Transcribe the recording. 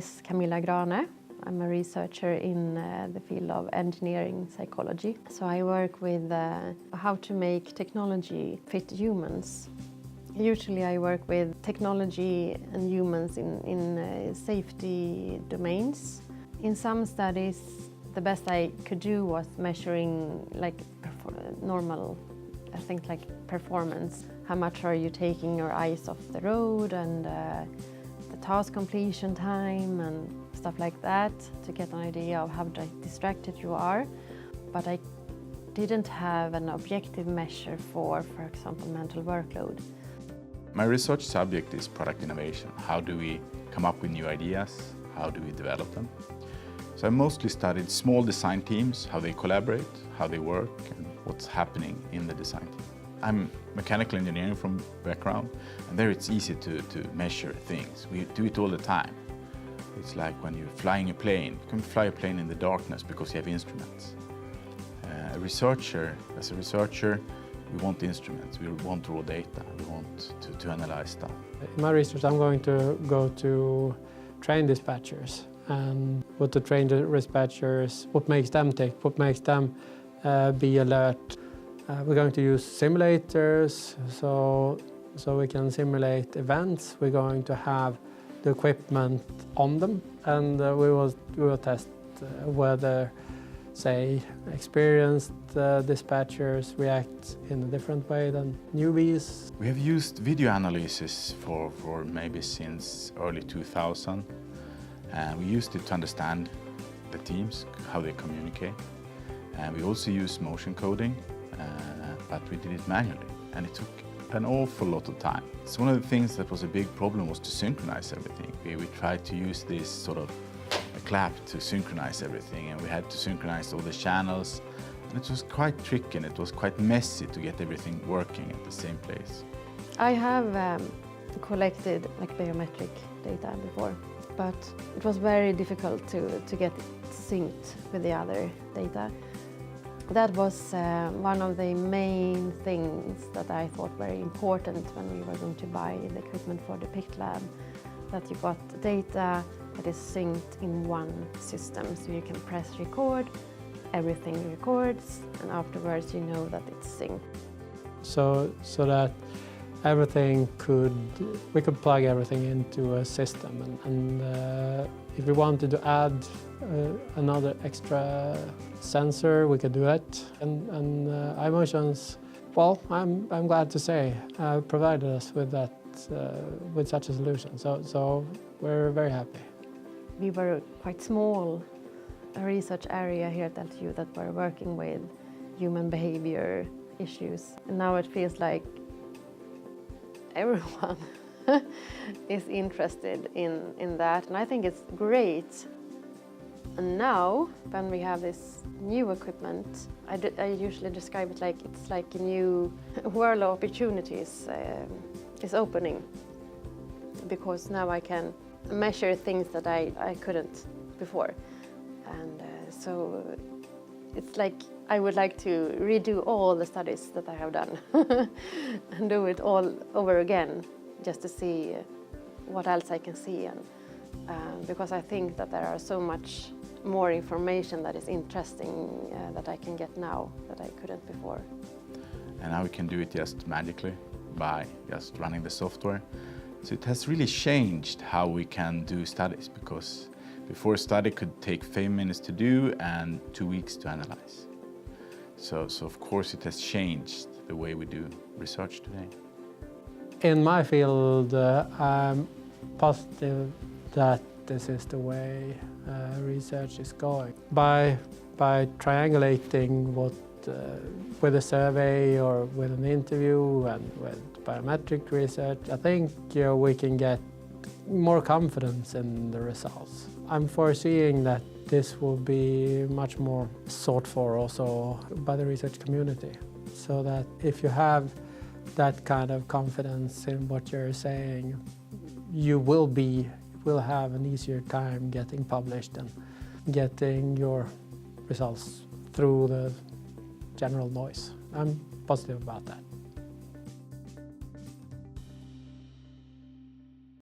is Camilla Grane. I'm a researcher in the field of engineering psychology. So I work with how to make technology fit humans. Usually I work with technology and humans in safety domains. In some studies, the best I could do was measuring like normal things like performance. How much are you taking your eyes off the road, and the task completion time and stuff like that, to get an idea of how distracted you are. But I didn't have an objective measure for example, mental workload. My research subject is product innovation. How do we come up with new ideas? How do we develop them? So I mostly studied small design teams, how they collaborate, how they work, and what's happening in the design team. I'm mechanical engineering from background, and there it's easy to measure things. We do it all the time. It's like when you're flying a plane. You can fly a plane in the darkness because you have instruments. As a researcher, we want instruments, we want raw data, we want to analyze stuff. In my research, I'm going to go to train dispatchers, and what to train the dispatchers, what makes them tick, what makes them be alert. We're going to use simulators, so we can simulate events. We're going to have the equipment on them, and we will test whether, say, experienced dispatchers react in a different way than newbies. We have used video analysis for maybe since early 2000, and we used it to understand the teams, how they communicate. And we also use motion coding, but we did it manually, and it took an awful lot of time. So one of the things that was a big problem was to synchronize everything. We tried to use this sort of a clap to synchronize everything, and we had to synchronize all the channels. And it was quite tricky, and it was quite messy to get everything working at the same place. I have collected like biometric data before, but it was very difficult to get it synced with the other data. That was one of the main things that I thought very important when we were going to buy the equipment for the Depict Lab, that you got data that is synced in one system, so you can press record, everything records, and afterwards you know that it's synced. So that everything we could plug everything into a system, and if we wanted to add another extra sensor, we could do it. And iMotions, well, I'm glad to say, provided us with that, with such a solution. So we're very happy. We were quite small, a research area here at LTU that were working with human behavior issues. And now it feels like everyone is interested in that, and I think it's great. And now, when we have this new equipment, I usually describe it like it's like a new world of opportunities is opening, because now I can measure things that I couldn't before. And so it's like I would like to redo all the studies that I have done and do it all over again, just to see what else I can see. And because I think that there are so much more information that is interesting that I can get now that I couldn't before. And now we can do it just magically by just running the software. So it has really changed how we can do studies, because before a study could take 5 minutes to do and 2 weeks to analyze. So of course it has changed the way we do research today. In my field, I'm positive that this is the way research is going. By triangulating what with a survey or with an interview and with biometric research, I think we can get more confidence in the results. I'm foreseeing that this will be much more sought for also by the research community, so that if you have that kind of confidence in what you're saying, you will have an easier time getting published and getting your results through the general noise. I'm positive about that.